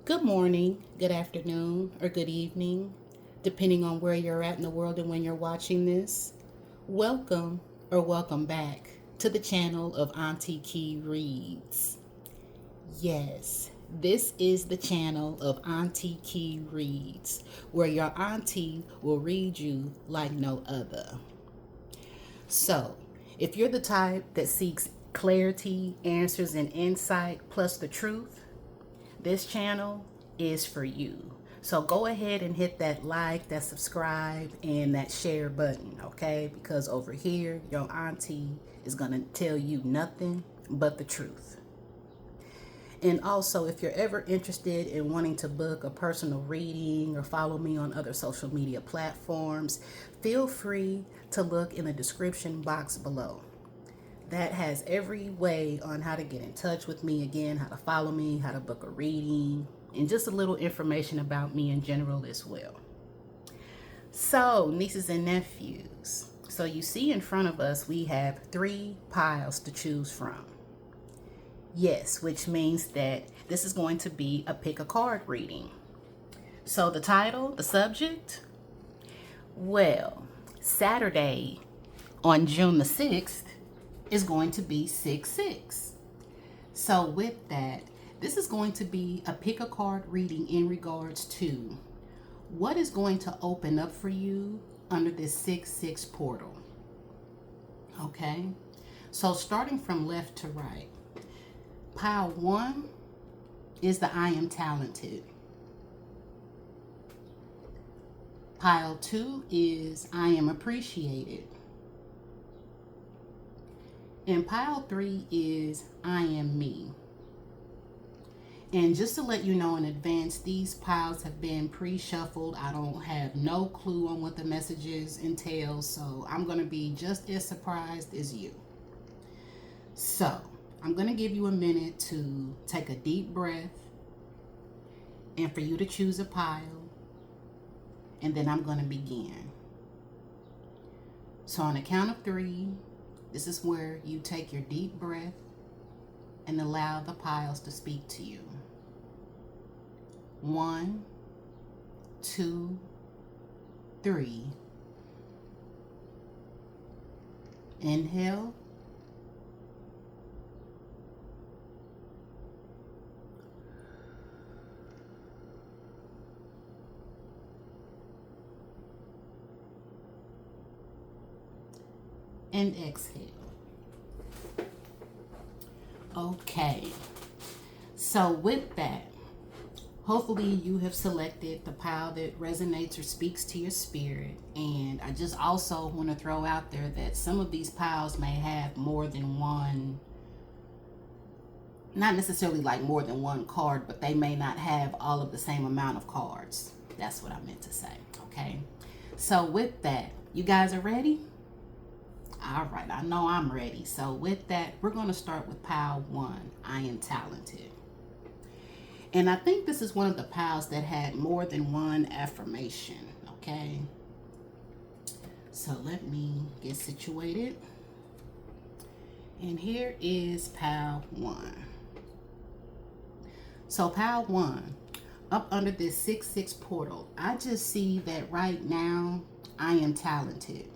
Good morning, good afternoon, or good evening, depending on where you're at in the world and when you're watching this. Welcome or welcome back to the channel of AuntieKi Reads. Yes, this is the channel of AuntieKi Reads, where your auntie will read you like no other. So, if you're the type that seeks clarity, answers, and insight, plus the truth, this channel is for you. So go ahead and hit that like, that subscribe, and that share button, okay? Because over here, your auntie is going to tell you nothing but the truth. And also, if you're ever interested in wanting to book a personal reading or follow me on other social media platforms, feel free to look in the description box below. That has every way on how to get in touch with me, again, how to follow me, how to book a reading, and just a little information about me in general as well. So, nieces and nephews, so you see in front of us we have 3 piles to choose from. Yes, which means that this is going to be a pick a card reading. So the title, the subject, well, Saturday on June the 6th is going to be 6/6. So with that, this is going to be a pick a card reading in regards to what is going to open up for you under this 6/6 portal. Okay, so starting from left to right, pile 1 is the I am talented. Pile 2 is I am appreciated. And pile 3 is I am me. And just to let you know in advance, these piles have been pre-shuffled. I don't have no clue on what the messages entail, so I'm going to be just as surprised as you. So I'm going to give you a minute to take a deep breath and for you to choose a pile, and then I'm going to begin. So on the count of 3, this is where you take your deep breath and allow the piles to speak to you. 1, 2, 3. Inhale. And exhale. Okay, so with that, hopefully you have selected the pile that resonates or speaks to your spirit. And I just also want to throw out there that some of these piles may have more than one, not necessarily like more than one card, but they may not have all of the same amount of cards. That's what I meant to say, okay? So with that, you guys are ready? All right, I know I'm ready. So with that, we're going to start with pile 1, I am talented. And I think this is one of the piles that had more than one affirmation, okay? So let me get situated. And here is pile 1. So pile 1, up under this 6/6 portal, I just see that right now I am talented.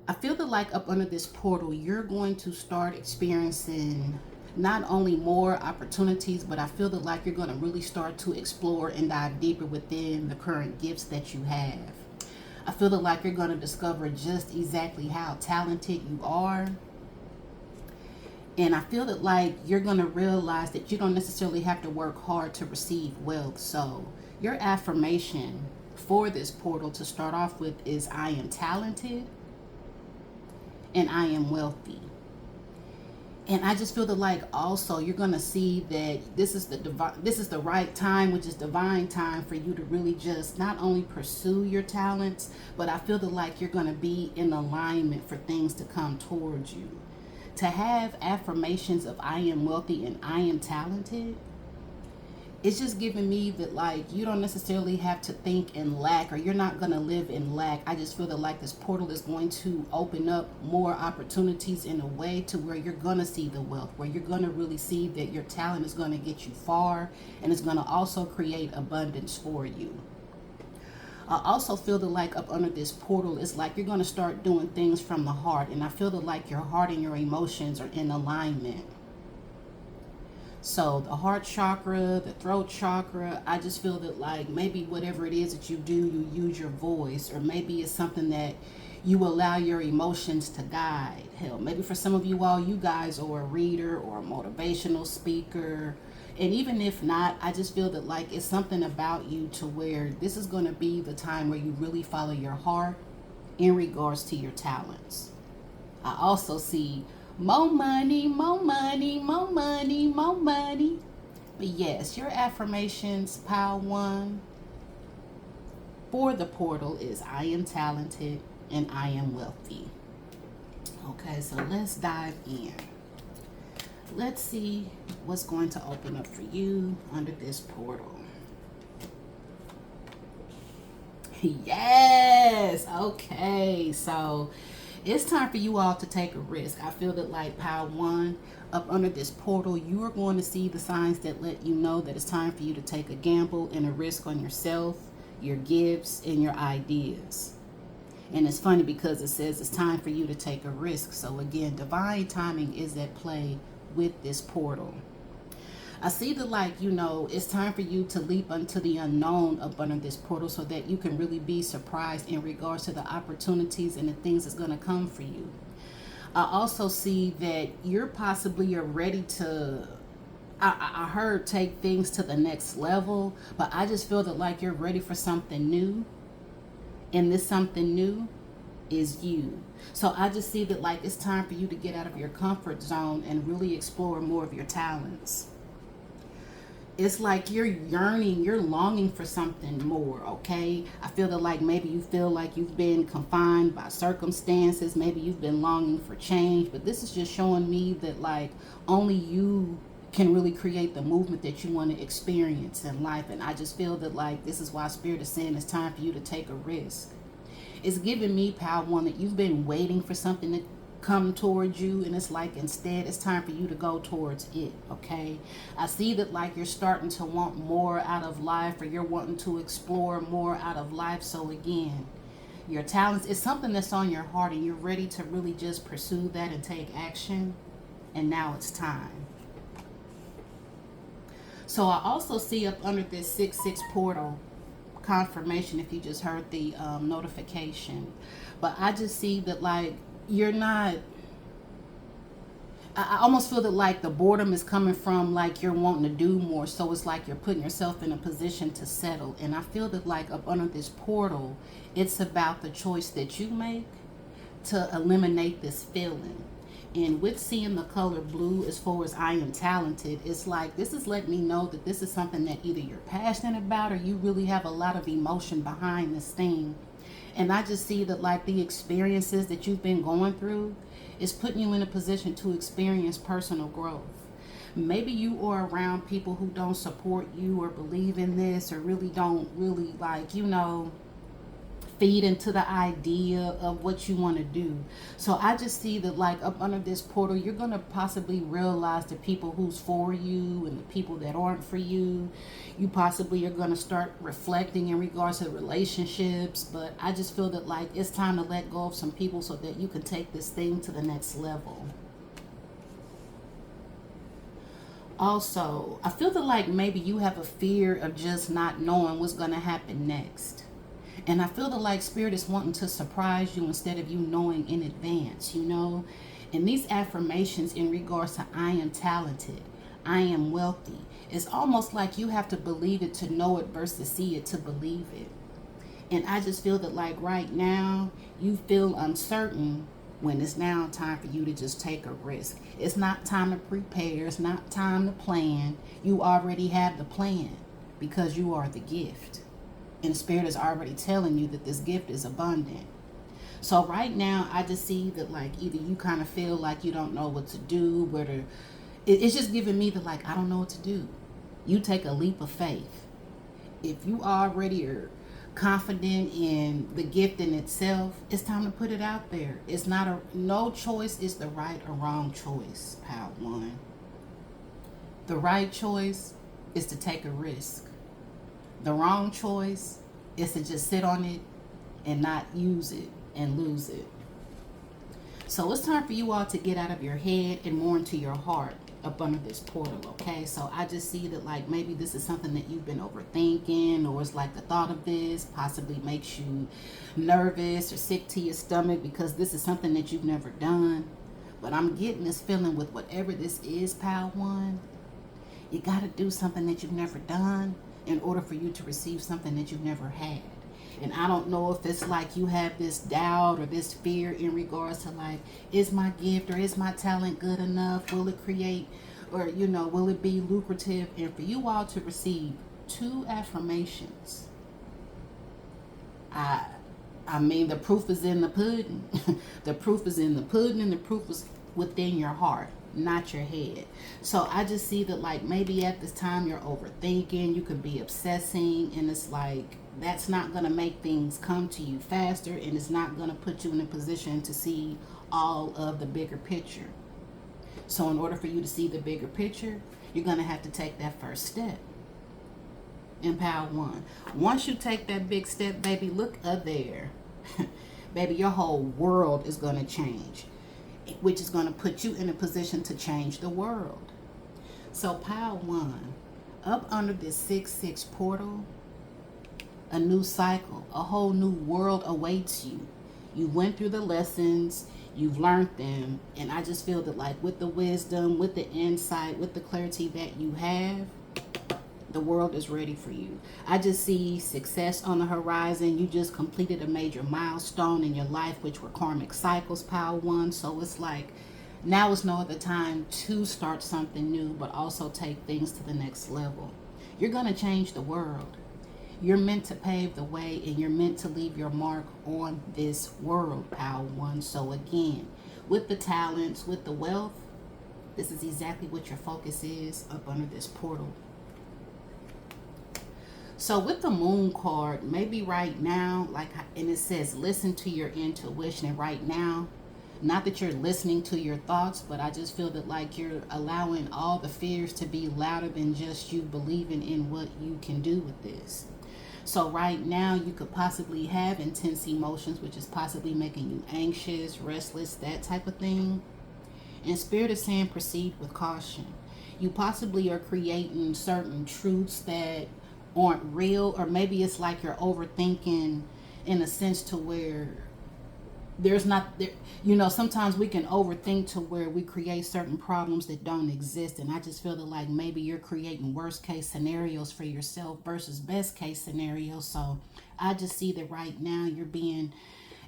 I feel that like up under this portal, you're going to start experiencing not only more opportunities, but I feel that like you're going to really start to explore and dive deeper within the current gifts that you have. I feel that like you're going to discover just exactly how talented you are. And I feel that like you're going to realize that you don't necessarily have to work hard to receive wealth. So your affirmation for this portal to start off with is I am talented and I am wealthy. And I just feel that like also you're going to see that this is the right time, which is divine time for you to really just not only pursue your talents, but I feel that like you're going to be in alignment for things to come towards you. To have affirmations of I am wealthy and I am talented it's just giving me that like you don't necessarily have to think in lack, or you're not going to live in lack. I just feel that like this portal is going to open up more opportunities in a way to where you're going to see the wealth, where you're going to really see that your talent is going to get you far, and it's going to also create abundance for you. I also feel that like up under this portal, it's like you're going to start doing things from the heart, and I feel that like your heart and your emotions are in alignment. So the heart chakra, the throat chakra, I just feel that like maybe whatever it is that you do, you use your voice, or maybe it's something that you allow your emotions to guide. Hell, maybe for some of you all, you guys are a reader or a motivational speaker. And even if not, I just feel that like it's something about you to where this is going to be the time where you really follow your heart in regards to your talents. I also see more money, more money, more money, more money. But yes, your affirmations, pile one, for the portal is I am talented and I am wealthy. Okay, so let's dive in. Let's see what's going to open up for you under this portal. Yes, okay, so it's time for you all to take a risk. I feel that like pile one, up under this portal, you are going to see the signs that let you know that it's time for you to take a gamble and a risk on yourself, your gifts, and your ideas. And it's funny because it says it's time for you to take a risk. So again, divine timing is at play with this portal. I see that like, you know, it's time for you to leap into the unknown up under this portal so that you can really be surprised in regards to the opportunities and the things that's going to come for you. I also see that you're ready to, I heard take things to the next level, but I just feel that like you're ready for something new. And this something new is you. So I just see that like it's time for you to get out of your comfort zone and really explore more of your talents. It's like you're yearning, you're longing for something more, okay? I feel that like maybe you feel like you've been confined by circumstances, maybe you've been longing for change, but this is just showing me that like only you can really create the movement that you want to experience in life. And I just feel that like this is why Spirit is saying it's time for you to take a risk. It's giving me power one that you've been waiting for something to come towards you, and it's like instead it's time for you to go towards it. Okay, I see that like you're starting to want more out of life, or you're wanting to explore more out of life. So again, your talents is something that's on your heart and you're ready to really just pursue that and take action, and now it's time. So I also see up under this 6-6 portal confirmation if you just heard the notification, but I just see that like you're not, I almost feel that like the boredom is coming from like you're wanting to do more, so it's like you're putting yourself in a position to settle. And I feel that like up under this portal, it's about the choice that you make to eliminate this feeling. And with seeing the color blue as far as I am talented, it's like this is letting me know that this is something that either you're passionate about or you really have a lot of emotion behind this thing. And I just see that like the experiences that you've been going through is putting you in a position to experience personal growth. Maybe you are around people who don't support you or believe in this, or really don't really like, you know, feed into the idea of what you want to do. So I just see that like up under this portal, you're going to possibly realize the people who's for you and the people that aren't for you. You possibly are going to start reflecting in regards to relationships, but I just feel that like it's time to let go of some people so that you can take this thing to the next level. Also, I feel that like maybe you have a fear of just not knowing what's going to happen next. And I feel that like Spirit is wanting to surprise you instead of you knowing in advance, you know. And these affirmations in regards to I am talented, I am wealthy, it's almost like you have to believe it to know it versus see it to believe it. And I just feel that like right now you feel uncertain when it's now time for you to just take a risk. It's not time to prepare. It's not time to plan. You already have the plan because you are the gift. And the Spirit is already telling you that this gift is abundant. So right now, I just see that like either you kind of feel like you don't know what to do, it's just giving me the like, I don't know what to do. You take a leap of faith. If you already are confident in the gift in itself, it's time to put it out there. It's not no choice is the right or wrong choice, pile one. The right choice is to take a risk. The wrong choice is to just sit on it and not use it and lose it. So it's time for you all to get out of your head and more into your heart up under this portal, okay? So I just see that like maybe this is something that you've been overthinking, or it's like the thought of this possibly makes you nervous or sick to your stomach because this is something that you've never done. But I'm getting this feeling with whatever this is, pile one, you got to do something that you've never done in order for you to receive something that you've never had. And I don't know if it's like you have this doubt or this fear in regards to like, is my gift or is my talent good enough? Will it create, or, you know, will it be lucrative? And for you all to receive 2 affirmations. I mean, the proof is in the pudding. The proof is in the pudding, and the proof is within your heart, not your head. So I just see that like maybe at this time you're overthinking, you could be obsessing, and it's like that's not going to make things come to you faster, and it's not going to put you in a position to see all of the bigger picture. So in order for you to see the bigger picture, you're going to have to take that first step in pile one. Once you take that big step, baby, look up there. Baby, your whole world is going to change, which is going to put you in a position to change the world. So pile one, up under this 6-6 portal, a new cycle, a whole new world awaits you. You went through the lessons, you've learned them, and I just feel that like with the wisdom, with the insight, with the clarity that you have, the world is ready for you. I just see success on the horizon. You just completed a major milestone in your life, which were karmic cycles, pile one. So it's like now is no other time to start something new, but also take things to the next level. You're going to change the world. You're meant to pave the way, and you're meant to leave your mark on this world, pile one. So again, with the talents, with the wealth, this is exactly what your focus is up under this portal. So with the moon card, maybe right now, like, and it says listen to your intuition. And right now, not that you're listening to your thoughts, but I just feel that like you're allowing all the fears to be louder than just you believing in what you can do with this. So right now you could possibly have intense emotions, which is possibly making you anxious, restless, that type of thing. And Spirit is saying proceed with caution. You possibly are creating certain truths that aren't real, or maybe it's like you're overthinking in a sense to where there's not there, you know, sometimes we can overthink to where we create certain problems that don't exist. And I just feel that like maybe you're creating worst case scenarios for yourself versus best case scenarios. So I just see that right now you're being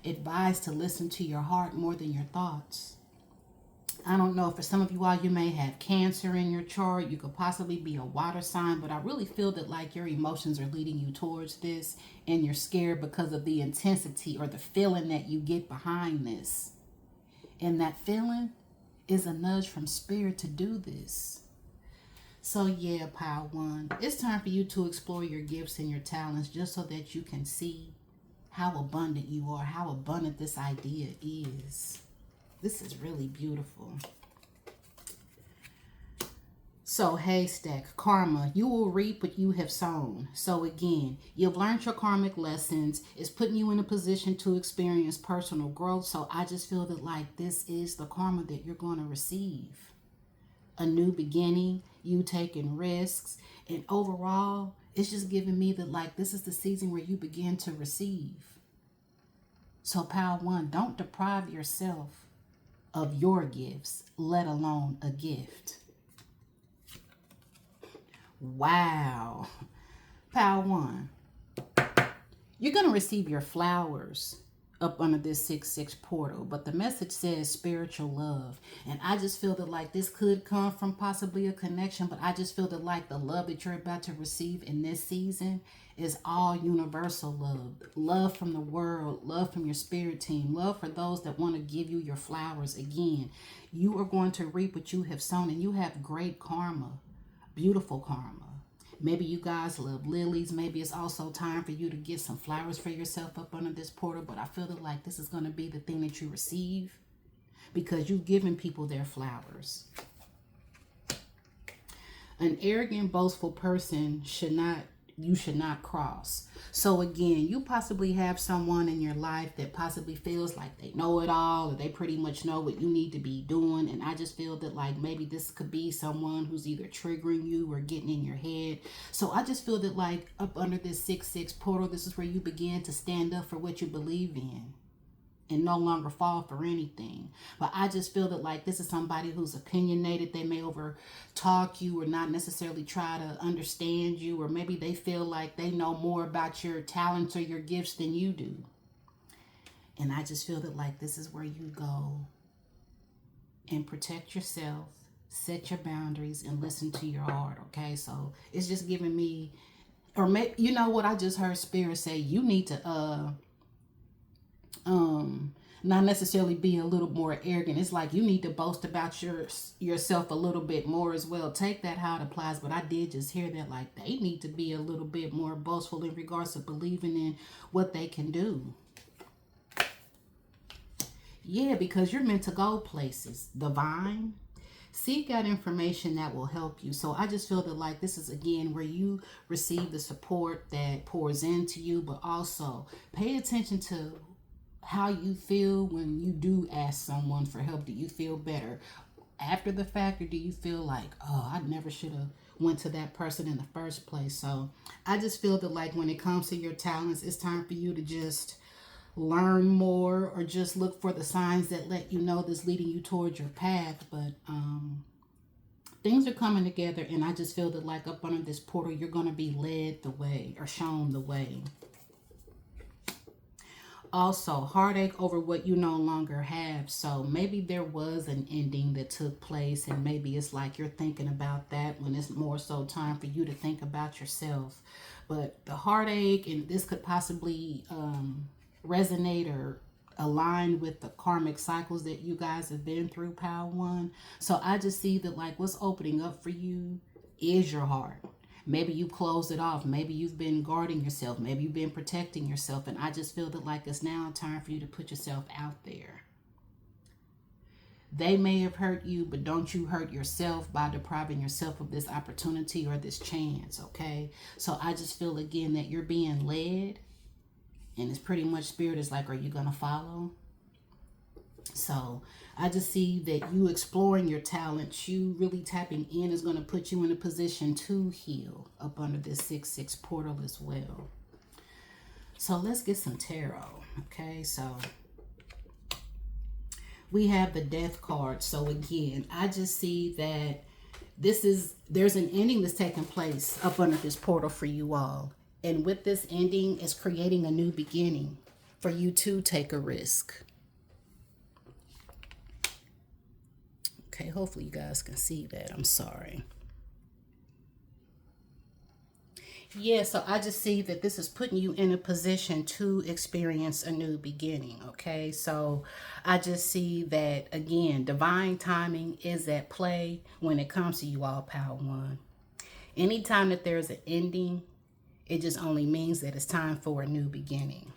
advised to listen to your heart more than your thoughts. I don't know, for some of you all, you may have Cancer in your chart. You could possibly be a water sign, but I really feel that like your emotions are leading you towards this, and you're scared because of the intensity or the feeling that you get behind this. And that feeling is a nudge from Spirit to do this. So yeah, pile one, it's time for you to explore your gifts and your talents just so that you can see how abundant you are, how abundant this idea is. This is really beautiful. So haystack, karma, you will reap what you have sown. So again, you've learned your karmic lessons. It's putting you in a position to experience personal growth. So I just feel that like this is the karma that you're going to receive. A new beginning, you taking risks, and overall, it's just giving me that like this is the season where you begin to receive. So pile one, don't deprive yourself of your gifts, let alone a gift. Wow. Pile one, you're going to receive your flowers up under this 6-6 portal, but the message says spiritual love. And I just feel that like this could come from possibly a connection, but I just feel that like the love that you're about to receive in this season is all universal love. Love from the world, love from your spirit team, love for those that want to give you your flowers. Again, you are going to reap what you have sown, and you have great karma, beautiful karma. Maybe you guys love lilies. Maybe it's also time for you to get some flowers for yourself up under this portal. But I feel that like this is going to be the thing that you receive because you've given people their flowers. An arrogant, boastful person you should not cross. So again, you possibly have someone in your life that possibly feels like they know it all, or they pretty much know what you need to be doing. And I just feel that like maybe this could be someone who's either triggering you or getting in your head. So I just feel that like up under this 6-6 portal, this is where you begin to stand up for what you believe in and no longer fall for anything. But I just feel that like this is somebody who's opinionated. They may over talk you or not necessarily try to understand you, or maybe they feel like they know more about your talents or your gifts than you do. And I just feel that like this is where you go and protect yourself, set your boundaries, and listen to your heart. Okay, so it's just giving me, or maybe, you know what I just heard Spirit say, you need to not necessarily be a little more arrogant. It's like you need to boast about yourself a little bit more as well. Take that how it applies. But I did just hear that like they need to be a little bit more boastful in regards to believing in what they can do. Yeah, because you're meant to go places. Divine. Seek out information that will help you. So I just feel that like this is again where you receive the support that pours into you, but also pay attention to how you feel when you do ask someone for help. Do you feel better after the fact, or do you feel like, oh, I never should have went to that person in the first place? So I just feel that like when it comes to your talents, it's time for you to just learn more, or just look for the signs that let you know that's leading you towards your path. But things are coming together, and I just feel that like up under this portal, you're going to be led the way or shown the way. Also, heartache over what you no longer have. So maybe there was an ending that took place, and maybe it's like you're thinking about that when it's more so time for you to think about yourself. But the heartache, and this could possibly resonate or align with the karmic cycles that you guys have been through, Pile 1. So I just see that like what's opening up for you is your heart. Maybe you closed it off. Maybe you've been guarding yourself. Maybe you've been protecting yourself. And I just feel that like it's now time for you to put yourself out there. They may have hurt you, but don't you hurt yourself by depriving yourself of this opportunity or this chance, okay? So I just feel again that you're being led. And it's pretty much Spirit is like, are you going to follow? So I just see that you exploring your talents, you really tapping in, is going to put you in a position to heal up under this 6-6 portal as well. So let's get some tarot. Okay, so we have the Death card. So again, I just see that there's an ending that's taking place up under this portal for you all. And with this ending, is creating a new beginning for you to take a risk. Okay, hopefully you guys can see that. I'm sorry. Yeah, so I just see that this is putting you in a position to experience a new beginning, okay? So I just see that, again, divine timing is at play when it comes to you all, Pile 1. Anytime that there's an ending, it just only means that it's time for a new beginning.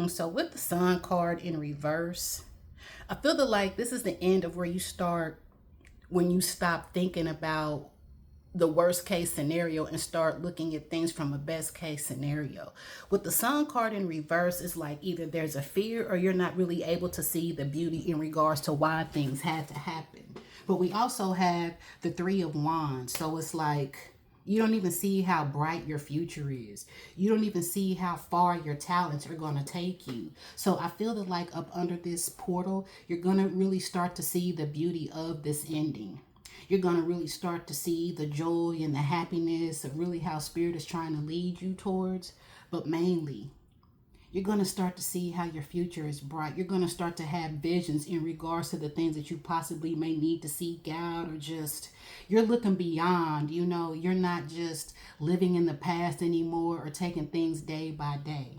So with the Sun card in reverse, I feel that like this is the end of where you start when you stop thinking about the worst case scenario and start looking at things from a best case scenario. With the Sun card in reverse, it's like either there's a fear or you're not really able to see the beauty in regards to why things had to happen. But we also have the Three of Wands. So it's like you don't even see how bright your future is. You don't even see how far your talents are going to take you. So I feel that like up under this portal, you're going to really start to see the beauty of this ending. You're going to really start to see the joy and the happiness of really how Spirit is trying to lead you towards. But mainly, you're going to start to see how your future is bright. You're going to start to have visions in regards to the things that you possibly may need to seek out, or just you're looking beyond. You know, you're not just living in the past anymore or taking things day by day.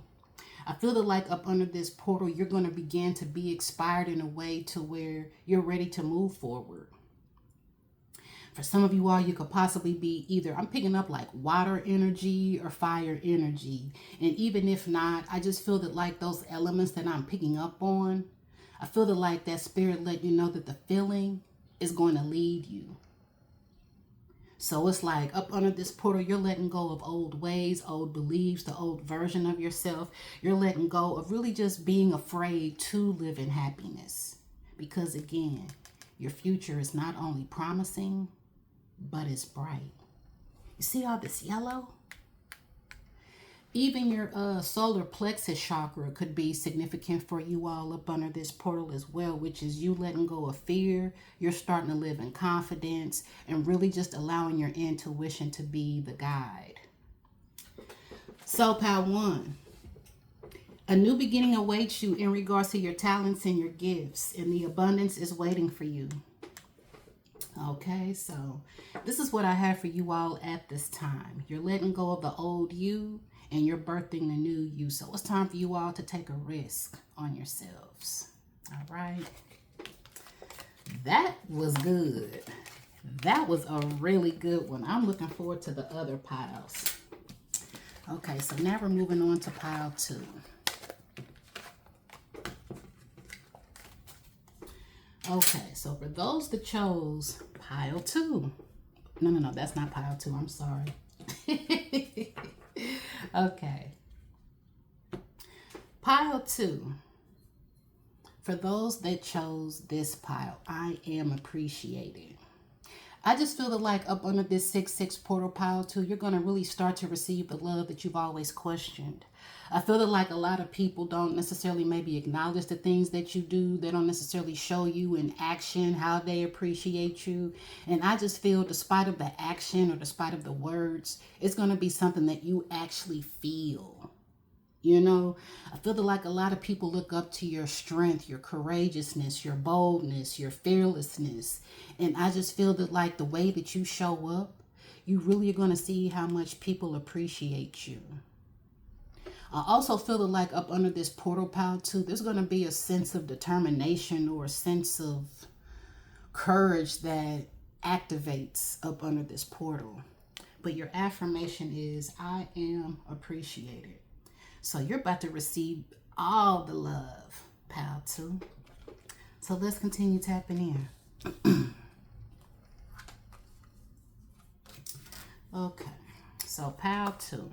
I feel that like up under this portal, you're going to begin to be inspired in a way to where you're ready to move forward. For some of you all, you could possibly be either, I'm picking up like water energy or fire energy. And even if not, I just feel that like those elements that I'm picking up on, I feel that like that spirit let you know that the feeling is going to lead you. So it's like up under this portal, you're letting go of old ways, old beliefs, the old version of yourself. You're letting go of really just being afraid to live in happiness. Because again, your future is not only promising, but it's bright. You see all this yellow? Even your solar plexus chakra could be significant for you all up under this portal as well, which is you letting go of fear. You're starting to live in confidence and really just allowing your intuition to be the guide. So, pile 1. A new beginning awaits you in regards to your talents and your gifts, and the abundance is waiting for you. Okay, so this is what I have for you all at this time. You're letting go of the old you and you're birthing the new you. So it's time for you all to take a risk on yourselves. All right. That was good. That was a really good one. I'm looking forward to the other piles. Okay, so now we're moving on to pile 2. Okay, so for those that chose pile 2. No, that's not pile 2. I'm sorry. Okay. Pile 2. For those that chose this pile, I am appreciated. I just feel that like up under this 6-6 portal pile 2, you're going to really start to receive the love that you've always questioned. I feel that like a lot of people don't necessarily maybe acknowledge the things that you do. They don't necessarily show you in action how they appreciate you. And I just feel despite of the action or despite of the words, it's going to be something that you actually feel. You know, I feel that like a lot of people look up to your strength, your courageousness, your boldness, your fearlessness. And I just feel that like the way that you show up, you really are going to see how much people appreciate you. I also feel that like up under this portal pile too, there's going to be a sense of determination or a sense of courage that activates up under this portal. But your affirmation is, I am appreciated. So you're about to receive all the love, pile 2. So let's continue tapping in. Okay, so pile 2.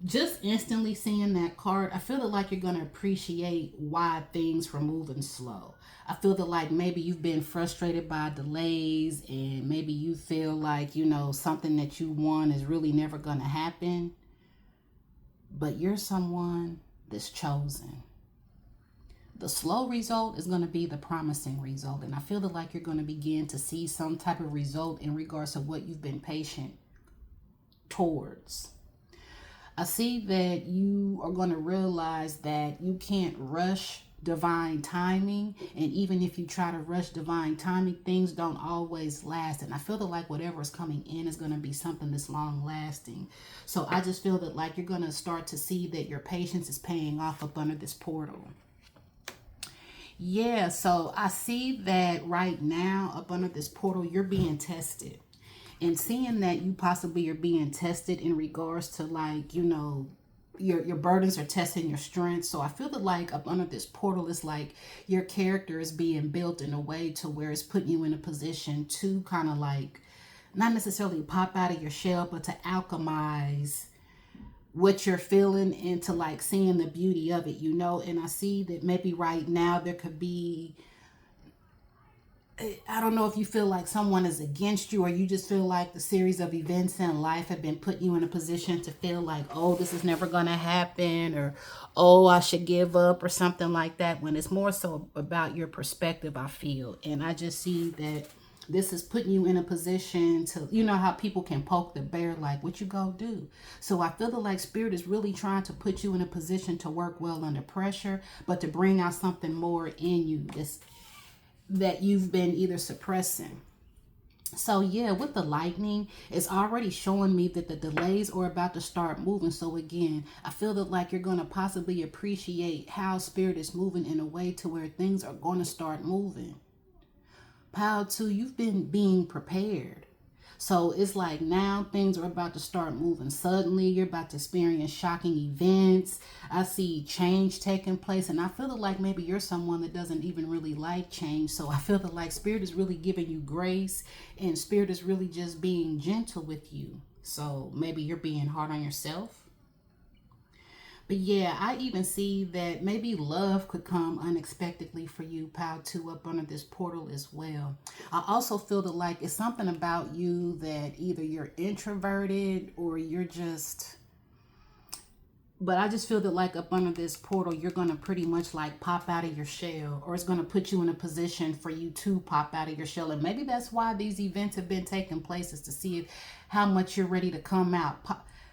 Just instantly seeing that card, I feel that like you're going to appreciate why things were moving slow. I feel that like maybe you've been frustrated by delays and maybe you feel like, you know, something that you want is really never going to happen. But you're someone that's chosen. The slow result is going to be the promising result. And I feel that like you're going to begin to see some type of result in regards to what you've been patient towards. I see that you are going to realize that you can't rush divine timing. And even if you try to rush divine timing, things don't always last. And I feel that like whatever is coming in is going to be something that's long lasting. So I just feel that like you're going to start to see that your patience is paying off up under this portal. Yeah, so I see that right now up under this portal, you're being tested. And seeing that you possibly are being tested in regards to like, you know, your burdens are testing your strength. So I feel that like up under this portal, it's like your character is being built in a way to where it's putting you in a position to kind of like, not necessarily pop out of your shell, but to alchemize what you're feeling into like seeing the beauty of it, you know. And I see that maybe right now there could be, I don't know if you feel like someone is against you or you just feel like the series of events in life have been putting you in a position to feel like, oh, this is never going to happen, or, oh, I should give up or something like that, when it's more so about your perspective, I feel. And I just see that this is putting you in a position to, you know how people can poke the bear, like, what you go do? So I feel that like Spirit is really trying to put you in a position to work well under pressure, but to bring out something more in you that you've been either suppressing. So yeah, with the lightning, it's already showing me that the delays are about to start moving. So again, I feel that like you're going to possibly appreciate how Spirit is moving in a way to where things are going to start moving. Pile 2, you've been being prepared. So it's like now things are about to start moving suddenly. You're about to experience shocking events. I see change taking place. And I feel like maybe you're someone that doesn't even really like change. So I feel like Spirit is really giving you grace. And Spirit is really just being gentle with you. So maybe you're being hard on yourself. But yeah, I even see that maybe love could come unexpectedly for you, Pile 2, up under this portal as well. I also feel that like it's something about you that either you're introverted or you're just... But I just feel that like up under this portal, you're going to pretty much like pop out of your shell, or it's going to put you in a position for you to pop out of your shell. And maybe that's why these events have been taking place, is to see if, how much you're ready to come out.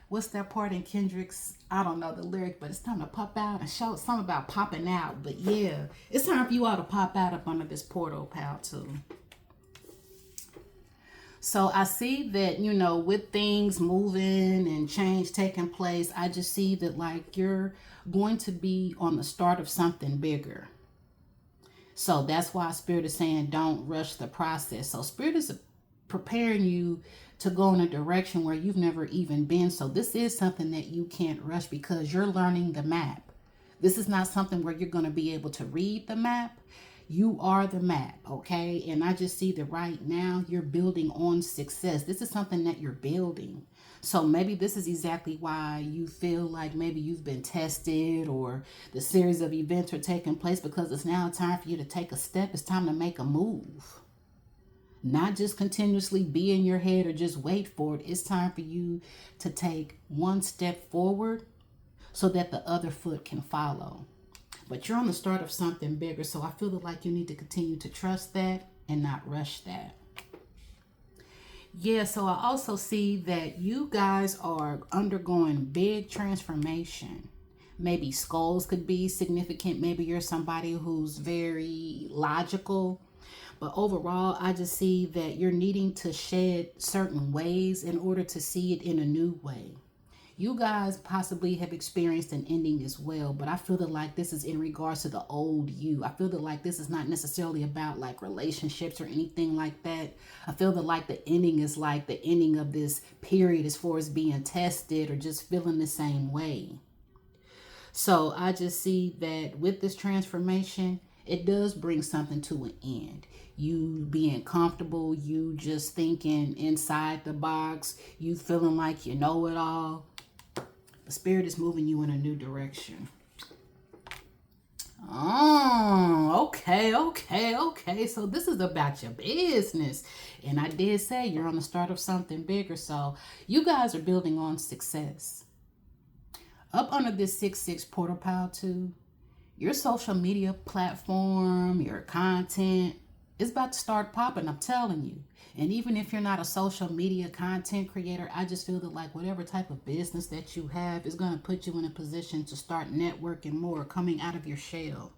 What's that part in Kendrick's? I don't know the lyric, but it's time to pop out and show something about popping out. But yeah, it's time for you all to pop out up under this portal, Pal, too. So I see that, you know, with things moving and change taking place, I just see that like you're going to be on the start of something bigger. So that's why Spirit is saying don't rush the process. So Spirit is preparing you to go in a direction where you've never even been. So this is something that you can't rush because you're learning the map. This is not something where you're going to be able to read the map. You are the map, okay? And I just see that right now you're building on success. This is something that you're building. So maybe this is exactly why you feel like maybe you've been tested, or the series of events are taking place, because it's now time for you to take a step. It's time to make a move. Not just continuously be in your head or just wait for it. It's time for you to take one step forward so that the other foot can follow. But you're on the start of something bigger. So I feel like you need to continue to trust that and not rush that. Yeah, so I also see that you guys are undergoing big transformation. Maybe skulls could be significant. Maybe you're somebody who's very logical. But overall, I just see that you're needing to shed certain ways in order to see it in a new way. You guys possibly have experienced an ending as well, but I feel that like this is in regards to the old you. I feel that like this is not necessarily about like relationships or anything like that. I feel that like the ending is like the ending of this period as far as being tested or just feeling the same way. So I just see that with this transformation, it does bring something to an end. You being comfortable, you just thinking inside the box, you feeling like you know it all. The Spirit is moving you in a new direction. Oh, okay. So this is about your business. And I did say you're on the start of something bigger. So you guys are building on success. Up under this 6-6 portal pile too, your social media platform, your content is about to start popping, I'm telling you. And even if you're not a social media content creator, I just feel that like whatever type of business that you have is going to put you in a position to start networking more, coming out of your shell.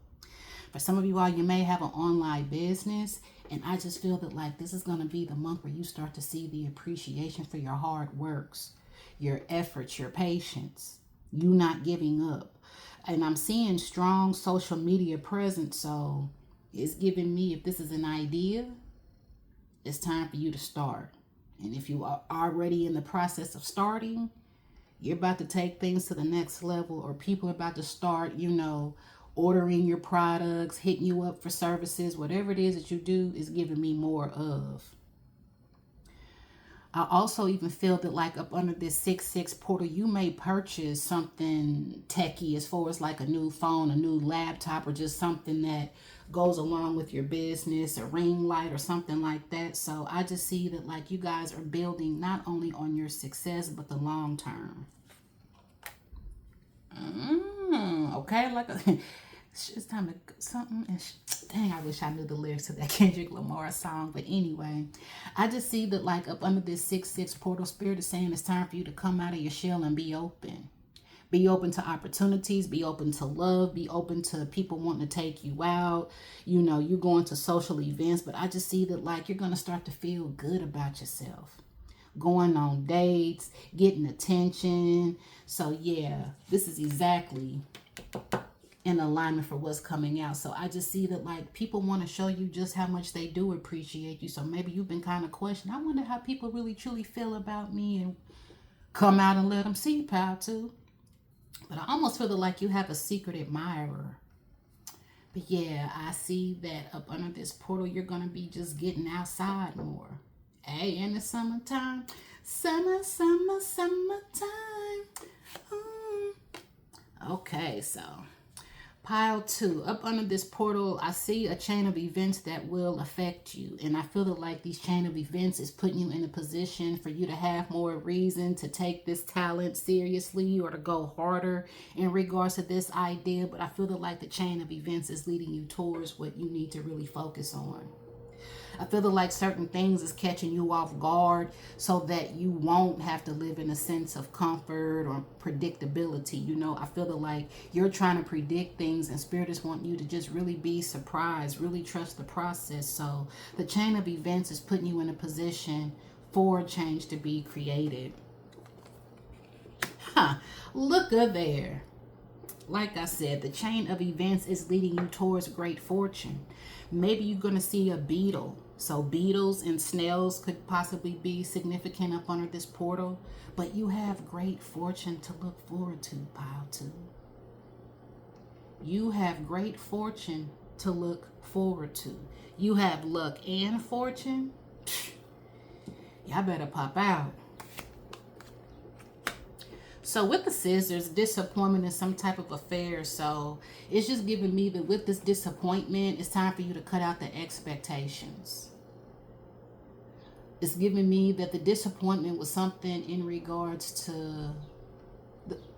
For some of you all, you may have an online business, and I just feel that like this is going to be the month where you start to see the appreciation for your hard works, your efforts, your patience, you not giving up. And I'm seeing strong social media presence, so it's giving me, if this is an idea, it's time for you to start. And if you are already in the process of starting, you're about to take things to the next level, or people are about to start, you know, ordering your products, hitting you up for services, whatever it is that you do is giving me more of. I also even feel that like up under this 6-6 portal, you may purchase something techie as far as like a new phone, a new laptop, or just something that goes along with your business, a ring light or something like that. So I just see that like you guys are building not only on your success, but the long term. Okay, like it's time to something. Dang, I wish I knew the lyrics to that Kendrick Lamar song. But anyway, I just see that like up under this 6-6 portal, Spirit is saying it's time for you to come out of your shell and be open. Be open to opportunities, be open to love, be open to people wanting to take you out. You know, you going to social events, but I just see that like you're going to start to feel good about yourself. Going on dates, getting attention. So yeah, this is exactly in alignment for what's coming out. So I just see that like people want to show you just how much they do appreciate you. So maybe you've been kind of questioning, I wonder how people really truly feel about me, and come out and let them see, pal, too. But I almost feel like you have a secret admirer. But yeah, I see that up under this portal, you're going to be just getting outside more. Hey, in the summertime. Summer, summer, summertime. Okay, so pile 2. Up under this portal, I see a chain of events that will affect you. And I feel that like these chain of events is putting you in a position for you to have more reason to take this talent seriously or to go harder in regards to this idea. But I feel that like the chain of events is leading you towards what you need to really focus on. I feel like certain things is catching you off guard so that you won't have to live in a sense of comfort or predictability. You know, I feel like you're trying to predict things, and Spirit is wanting you to just really be surprised, really trust the process. So the chain of events is putting you in a position for change to be created. Look at there. Like I said, the chain of events is leading you towards great fortune. Maybe you're going to see a beetle. So beetles and snails could possibly be significant up under this portal. But you have great fortune to look forward to, pile 2. You have great fortune to look forward to. You have luck and fortune. Y'all better pop out. So with the scissors, disappointment is some type of affair. So it's just giving me that with this disappointment, it's time for you to cut out the expectations. It's giving me that the disappointment was something in regards to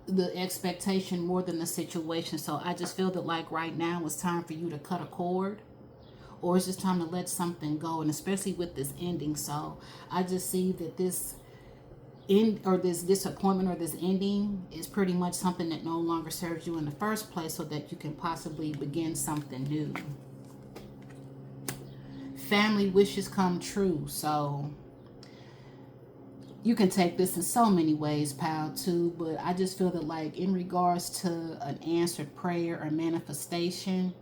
the expectation more than the situation. So I just feel that like right now it's time for you to cut a cord, or it's just time to let something go. And especially with this ending. So I just see that this this disappointment or this ending is pretty much something that no longer serves you in the first place, so that you can possibly begin something new. Family wishes come true. So you can take this in so many ways, pal, too. But I just feel that like in regards to an answered prayer or manifestation,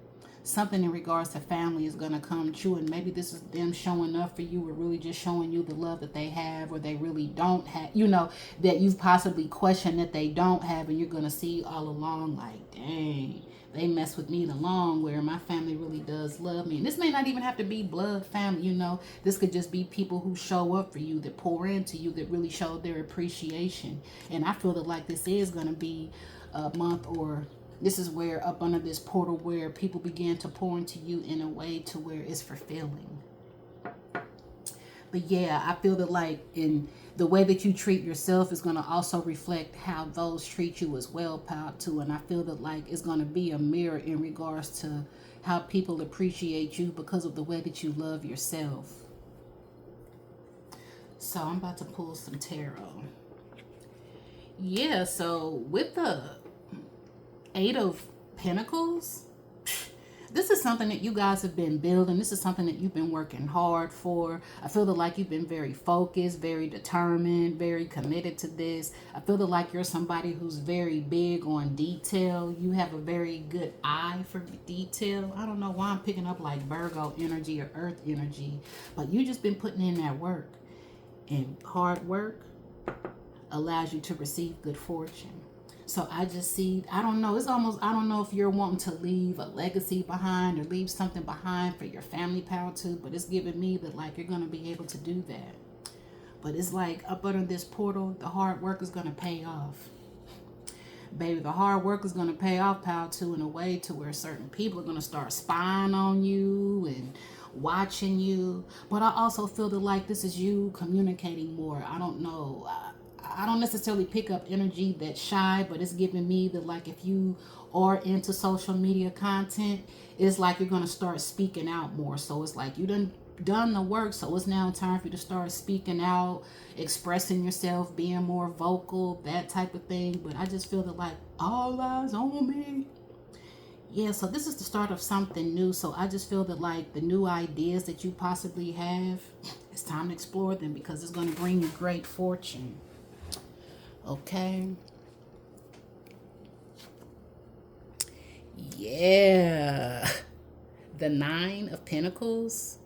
something in regards to family is going to come true. And maybe this is them showing up for you, or really just showing you the love that they have, or they really don't have, you know, that you've possibly questioned that they don't have. And you're going to see all along like, dang, they mess with me the long way, my family really does love me. And this may not even have to be blood family, you know. This could just be people who show up for you, that pour into you, that really show their appreciation. And I feel that like this is going to be a month, or this is where up under this portal where people begin to pour into you in a way to where it's fulfilling. But yeah, I feel that like in the way that you treat yourself is going to also reflect how those treat you as well, pal, too. And I feel that like it's going to be a mirror in regards to how people appreciate you because of the way that you love yourself. So I'm about to pull some tarot. Yeah, so with the 8 of Pentacles, this is something that you guys have been building. This is something that you've been working hard for. I feel that like you've been very focused, very determined, very committed to this. I feel that like you're somebody who's very big on detail. You have a very good eye for detail. I don't know why I'm picking up like Virgo energy or Earth energy, but you just been putting in that work. And hard work allows you to receive good fortune. So I just see, I don't know, it's almost, I don't know if you're wanting to leave a legacy behind or leave something behind for your family, power too, but it's giving me that like you're going to be able to do that. But it's like up under this portal, the hard work is going to pay off. Baby, the hard work is going to pay off, pal, too, in a way to where certain people are going to start spying on you and watching you. But I also feel that like this is you communicating more. I don't know. I don't necessarily pick up energy that's shy, but it's giving me that like if you are into social media content, it's like you're going to start speaking out more. So it's like you done the work, so it's now time for you to start speaking out, expressing yourself, being more vocal, that type of thing. But I just feel that like all eyes on me. Yeah, so this is the start of something new. So I just feel that like the new ideas that you possibly have, it's time to explore them because it's going to bring you great fortune. Okay. yeah. The Nine of Pentacles.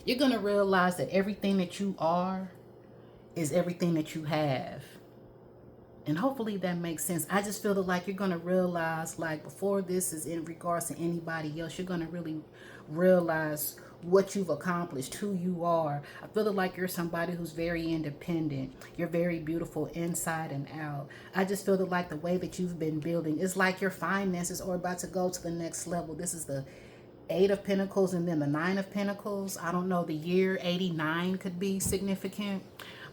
You're going to realize that everything that you are is everything that you have. And hopefully that makes sense. I just feel that like you're going to realize, like, before this is in regards to anybody else, you're going to really realize what you've accomplished, who you are. I feel that like you're somebody who's very independent. You're very beautiful inside and out. I just feel that like the way that you've been building, it's like your finances are about to go to the next level. This is the Eight of Pentacles and then the Nine of Pentacles. I don't know, the year 89 could be significant.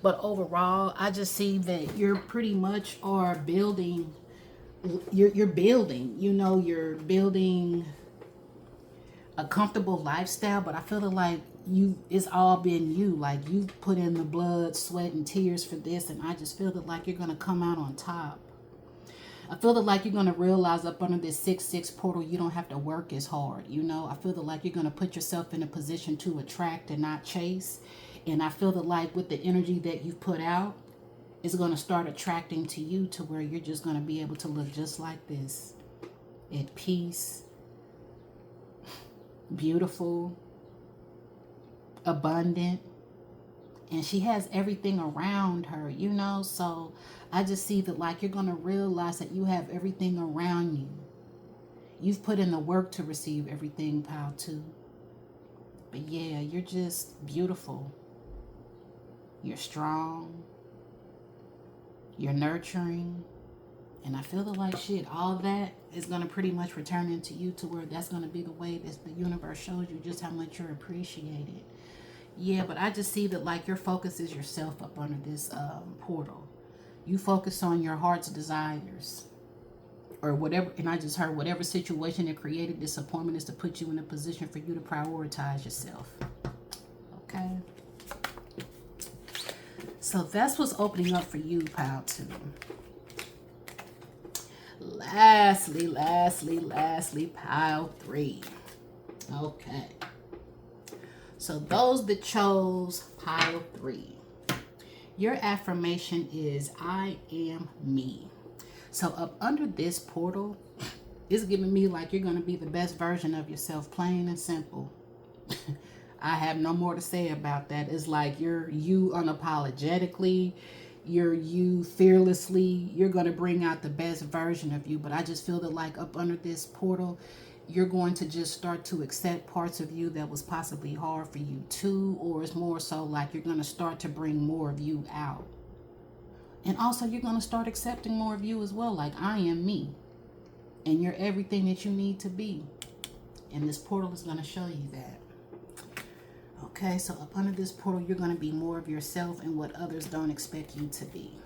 But overall, I just see that you're pretty much are building, you're building, you know, you're building a comfortable lifestyle. But I feel like it's all been you. Like, you've put in the blood, sweat, and tears for this. And I just feel that like you're going to come out on top. I feel that like you're going to realize up under this 6-6 portal, you don't have to work as hard. You know, I feel that like you're going to put yourself in a position to attract and not chase. And I feel that like with the energy that you've put out, it's going to start attracting to you to where you're just going to be able to look just like this. At peace, beautiful, abundant. And she has everything around her, you know. So I just see that like you're going to realize that you have everything around you. You've put in the work to receive everything, pile 2. But yeah, you're just beautiful. You're strong. You're nurturing. And I feel that like shit, all that is going to pretty much return into you to where that's going to be the way that the universe shows you just how much you're appreciated. Yeah, but I just see that like your focus is yourself up under this portal. You focus on your heart's desires or whatever. And I just heard whatever situation that created disappointment is to put you in a position for you to prioritize yourself. Okay. So that's what's opening up for you, pile 2. Lastly, pile 3. Okay. So those that chose pile 3, your affirmation is I am me. So up under this portal, it's giving me like you're going to be the best version of yourself, plain and simple. I have no more to say about that. It's like you're you unapologetically, you're you fearlessly. You're going to bring out the best version of you. But I just feel that like up under this portal, you're going to just start to accept parts of you that was possibly hard for you too, or it's more so like you're going to start to bring more of you out. And also you're going to start accepting more of you as well. Like, I am me and you're everything that you need to be. And this portal is going to show you that. Okay, so up under this portal, you're going to be more of yourself and what others don't expect you to be.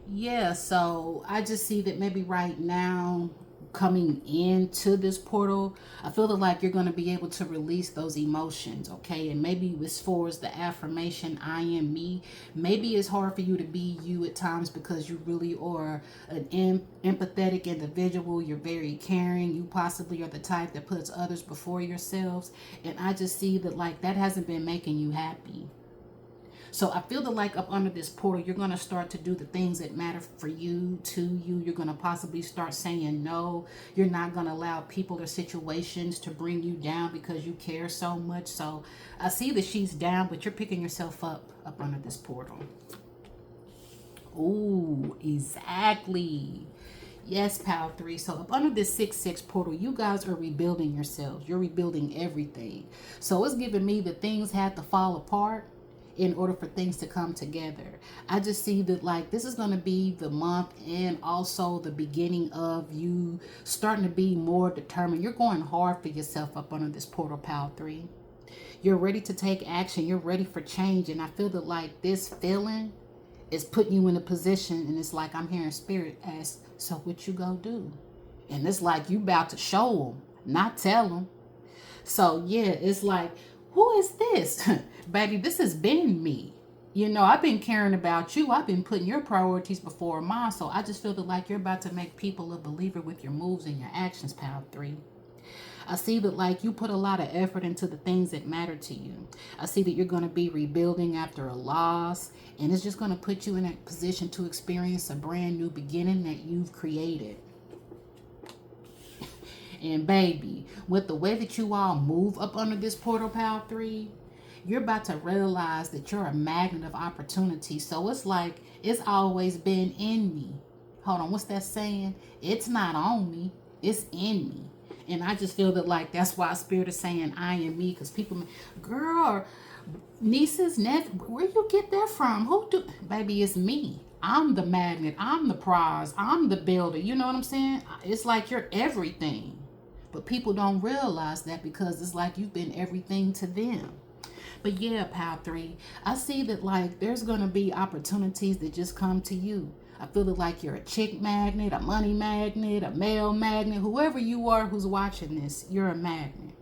Yeah, so I just see that maybe right now, coming into this portal, I feel that like you're going to be able to release those emotions, okay? And maybe as far as the affirmation, I am me, maybe it's hard for you to be you at times because you really are an empathetic individual. You're very caring. You possibly are the type that puts others before yourselves. And I just see that like that hasn't been making you happy. So I feel that like up under this portal, you're going to start to do the things that matter for you, to you. You're going to possibly start saying no. You're not going to allow people or situations to bring you down because you care so much. So I see that she's down, but you're picking yourself up under this portal. Ooh, exactly. Yes, pile 3. So up under this 6-6 portal, you guys are rebuilding yourselves. You're rebuilding everything. So it's giving me that things had to fall apart in order for things to come together. I just see that like this is going to be the month and also the beginning of you starting to be more determined. You're going hard for yourself up under this portal, pile 3. You're ready to take action. You're ready for change. And I feel that like this feeling is putting you in a position, and it's like I'm hearing spirit ask, so what you go do? And it's like you about to show them, not tell them. So yeah, it's like, who is this? Baby, this has been me. You know, I've been caring about you. I've been putting your priorities before mine. So I just feel that like you're about to make people a believer with your moves and your actions, pile 3. I see that like you put a lot of effort into the things that matter to you. I see that you're going to be rebuilding after a loss. And it's just going to put you in a position to experience a brand new beginning that you've created. And baby, with the way that you all move up under this portal, Pal 3, you're about to realize that you're a magnet of opportunity. So it's like it's always been in me. Hold on, what's that saying? It's not on me, it's in me. And I just feel that like that's why Spirit is saying I am me, because people, girl, nieces, nephew, where you get that from? Who do? Baby, it's me. I'm the magnet. I'm the prize. I'm the builder. You know what I'm saying? It's like you're everything. But people don't realize that because it's like you've been everything to them. But yeah, Pal 3, I see that like there's going to be opportunities that just come to you. I feel that like you're a chick magnet, a money magnet, a male magnet, whoever you are who's watching this, you're a magnet.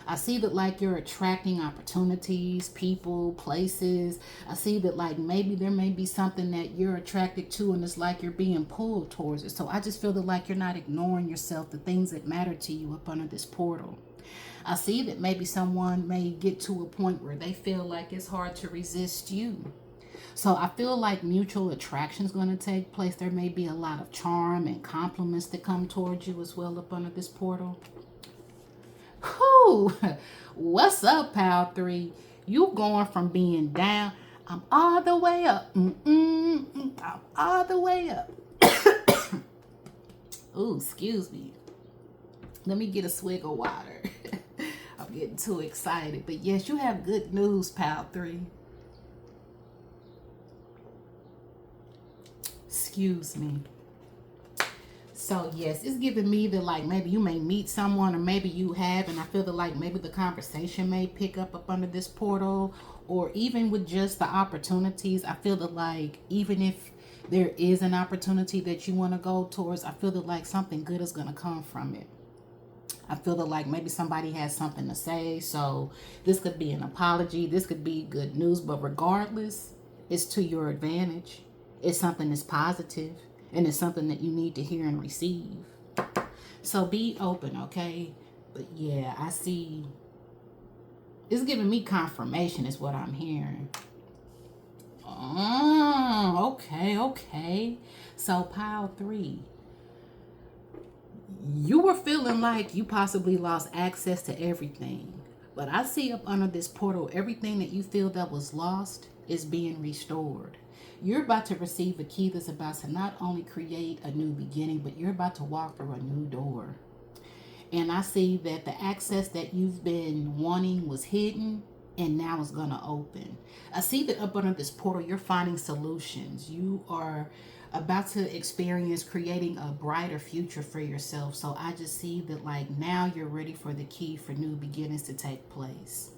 I see that like you're attracting opportunities, people, places. I see that like maybe there may be something that you're attracted to and it's like you're being pulled towards it. So I just feel that like you're not ignoring yourself, the things that matter to you up under this portal. I see that maybe someone may get to a point where they feel like it's hard to resist you. So I feel like mutual attraction is going to take place. There may be a lot of charm and compliments that come towards you as well up under this portal. Whew. What's up, Pal 3? You going from being down. I'm all the way up. I'm all the way up. Ooh, excuse me. Let me get a swig of water. I'm getting too excited. But yes, you have good news, Pal 3. Excuse me. So yes, it's giving me that like maybe you may meet someone or maybe you have, and I feel that like maybe the conversation may pick up under this portal, or even with just the opportunities. I feel that like even if there is an opportunity that you want to go towards, I feel that like something good is going to come from it. I feel that like maybe somebody has something to say. So this could be an apology. This could be good news. But regardless, it's to your advantage. It's something that's positive. And it's something that you need to hear and receive. So be open, okay? But yeah, I see. It's giving me confirmation is what I'm hearing. Oh, okay. So Pile 3. You were feeling like you possibly lost access to everything. But I see up under this portal, everything that you feel that was lost is being restored. You're about to receive a key that's about to not only create a new beginning, but you're about to walk through a new door. And I see that the access that you've been wanting was hidden and now it's going to open. I see that up under this portal, you're finding solutions. You are about to experience creating a brighter future for yourself. So I just see that like now you're ready for the key for new beginnings to take place.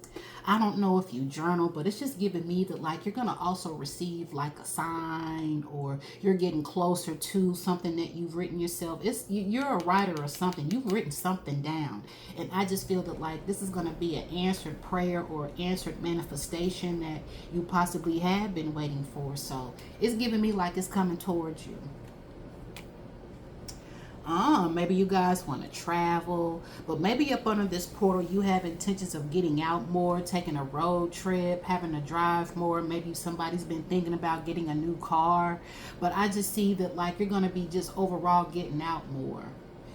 I don't know if you journal, but it's just giving me that like you're going to also receive like a sign, or you're getting closer to something that you've written yourself. You're a writer or something. You've written something down. And I just feel that like this is going to be an answered prayer or answered manifestation that you possibly have been waiting for. So it's giving me like it's coming towards you. Maybe you guys want to travel, but maybe up under this portal you have intentions of getting out more, taking a road trip, having to drive more. Maybe somebody's been thinking about getting a new car, but I just see that like you're going to be just overall getting out more,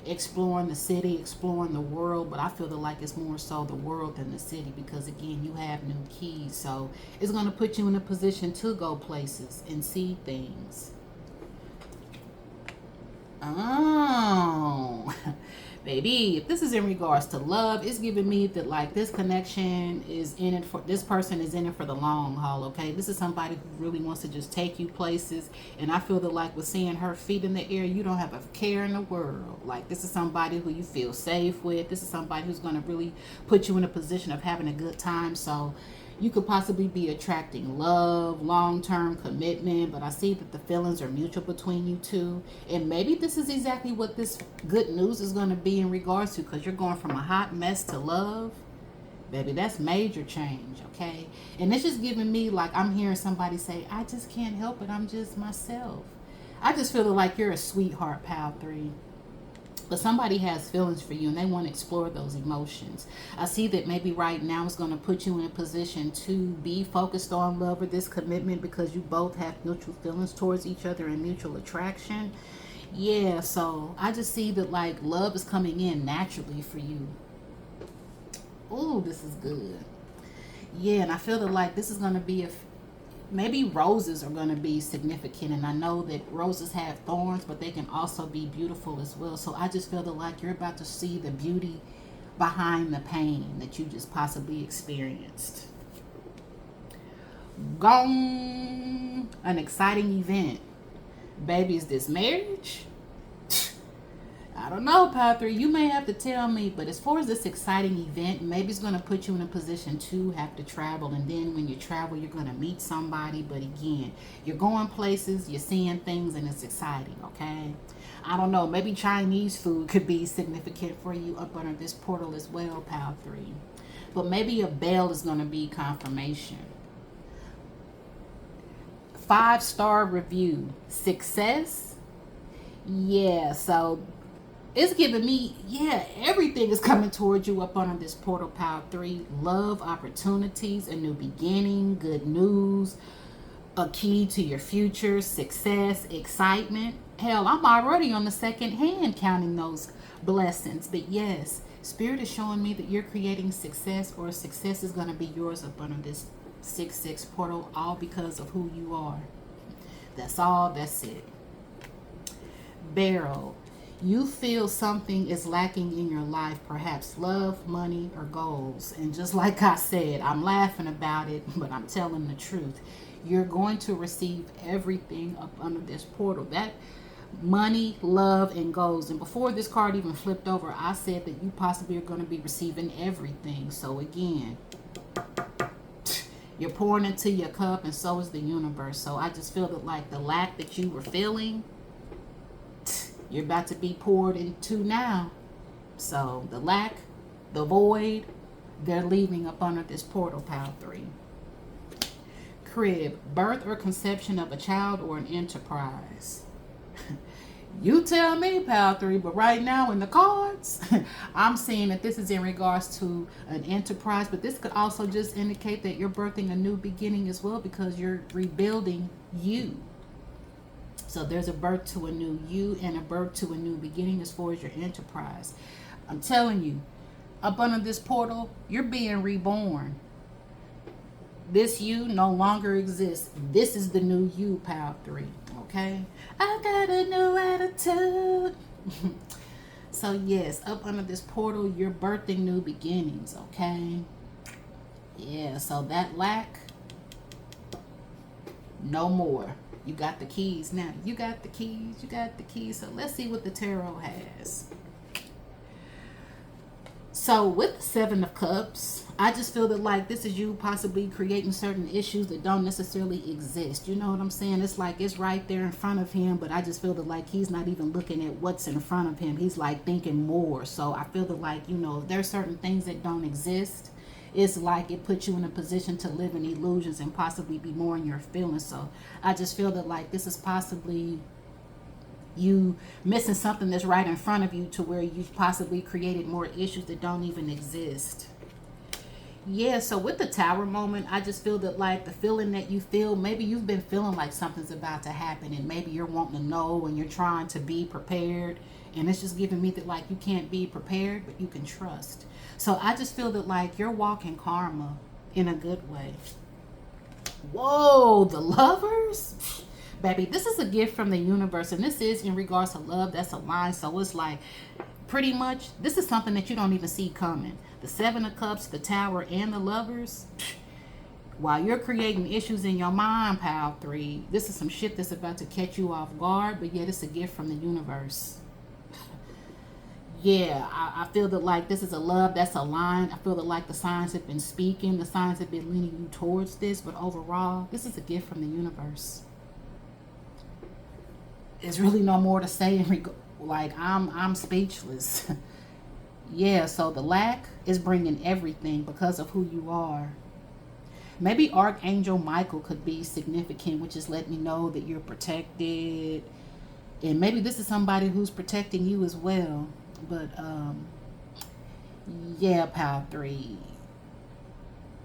exploring the city, exploring the world. But I feel that like it's more so the world than the city, because again you have new keys, so it's going to put you in a position to go places and see things. Oh, baby, if this is in regards to love, it's giving me that like this connection is in it for, this person is in it for the long haul, okay? This is somebody who really wants to just take you places. And I feel that like with seeing her feet in the air, you don't have a care in the world. Like this is somebody who you feel safe with. This is somebody who's going to really put you in a position of having a good time. So you could possibly be attracting love, long-term commitment, but I see that the feelings are mutual between you two. And maybe this is exactly what this good news is going to be in regards to, because you're going from a hot mess to love. Baby, that's major change, okay? And it's just giving me like I'm hearing somebody say, I just can't help it. I'm just myself. I just feel like you're a sweetheart, Pal 3. But somebody has feelings for you and they want to explore those emotions. I see that maybe right now it's going to put you in a position to be focused on love or this commitment, because you both have mutual feelings towards each other and mutual attraction. Yeah, so I just see that like love is coming in naturally for you. Ooh, this is good. Yeah, and I feel that like this is gonna be a maybe roses are going to be significant, and I know that roses have thorns, but they can also be beautiful as well. So I just feel that like you're about to see the beauty behind the pain that you just possibly experienced. Gone. An exciting event. Baby, is this marriage? I don't know, Patrick. You may have to tell me, but as far as this exciting event, maybe it's going to put you in a position to have to travel. And then when you travel, you're going to meet somebody. But again, you're going places, you're seeing things, and it's exciting, okay? I don't know. Maybe Chinese food could be significant for you up under this portal as well, Pal 3. But maybe a bell is going to be confirmation. 5-star review. Success? Yeah, so it's giving me, yeah, everything is coming towards you up under this portal, Pile 3. Love, opportunities, a new beginning, good news, a key to your future, success, excitement. Hell, I'm already on the second hand counting those blessings. But yes, Spirit is showing me that you're creating success, or success is going to be yours up under this 6-6 portal, all because of who you are. That's all, that's it. Barrel. You feel something is lacking in your life, perhaps love, money, or goals. And just like I said, I'm laughing about it, but I'm telling the truth. You're going to receive everything up under this portal. That money, love, and goals. And before this card even flipped over, I said that you possibly are going to be receiving everything. So again, you're pouring into your cup, and so is the universe. So I just feel that like the lack that you were feeling, you're about to be poured into now. So the lack, the void, they're leaving up under this portal, Pile 3. Crib. Birth or conception of a child or an enterprise. You tell me, Pile 3, but right now in the cards, I'm seeing that this is in regards to an enterprise, but this could also just indicate that you're birthing a new beginning as well, because you're rebuilding you. So there's a birth to a new you and a birth to a new beginning as far as your enterprise. I'm telling you, up under this portal, you're being reborn. This you no longer exists. This is the new you, Pile 3. Okay? I got a new attitude. So yes, up under this portal, you're birthing new beginnings. Okay? Yeah, so that lack, no more. You got the keys now. You got the keys. You got the keys. So let's see what the tarot has. So with the 7 of Cups, I just feel that like this is you possibly creating certain issues that don't necessarily exist. You know what I'm saying? It's like it's right there in front of him, but I just feel that like he's not even looking at what's in front of him. He's like thinking more. So I feel that like, you know, there's certain things that don't exist. It's like it puts you in a position to live in illusions and possibly be more in your feelings. So I just feel that like this is possibly you missing something that's right in front of you, to where you've possibly created more issues that don't even exist. Yeah, so with the Tower moment, I just feel that like the feeling that you feel, maybe you've been feeling like something's about to happen, and maybe you're wanting to know and you're trying to be prepared, and it's just giving me that like you can't be prepared, but you can trust. So I just feel that like you're walking karma in a good way. Whoa, the Lovers? Baby, this is a gift from the universe, and this is in regards to love that's aligned. So it's like pretty much this is something that you don't even see coming. The 7 of Cups, the Tower, and the Lovers. While you're creating issues in your mind, Pile 3, this is some shit that's about to catch you off guard, but yet it's a gift from the universe. Yeah, I feel that like this is a love that's aligned. I feel that like the signs have been speaking. The signs have been leaning you towards this, but overall, this is a gift from the universe. There's really no more to say. Like I'm speechless. Yeah, so the lack is bringing everything because of who you are. Maybe Archangel Michael could be significant, which is letting me know that you're protected. And maybe this is somebody who's protecting you as well. But yeah, Pile 3.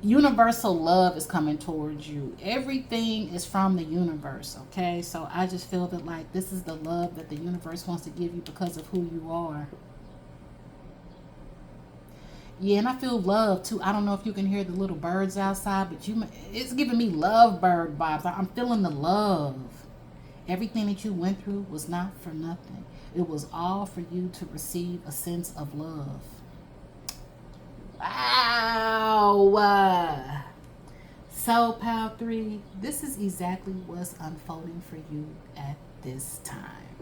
universal love is coming towards you. Everything is from the universe, okay? So I just feel that like this is the love that the universe wants to give you because of who you are. Yeah, and I feel love too. I don't know if you can hear the little birds outside, but it's giving me love bird vibes. I'm feeling the love. Everything that you went through was not for nothing. It was all for you to receive a sense of love. Wow. So, Pal 3, this is exactly what's unfolding for you at this time.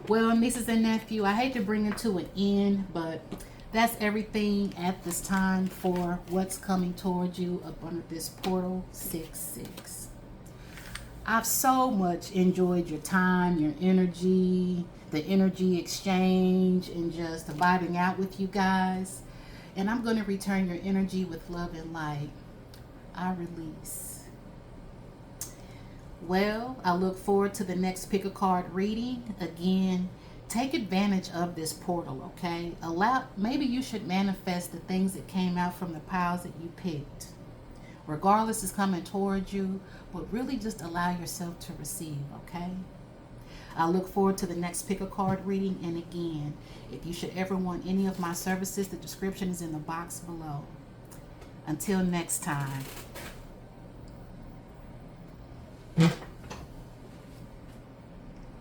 Well, nieces and nephew, I hate to bring it to an end, but that's everything at this time for what's coming towards you up under this portal 6-6. I've so much enjoyed your time, your energy, the energy exchange, and just vibing out with you guys. And I'm going to return your energy with love and light. I release. Well, I look forward to the next pick a card reading. Again, take advantage of this portal, okay? Maybe you should manifest the things that came out from the piles that you picked. Regardless is coming towards you, but really just allow yourself to receive, okay? I look forward to the next pick a card reading. And again, if you should ever want any of my services, the description is in the box below. Until next time.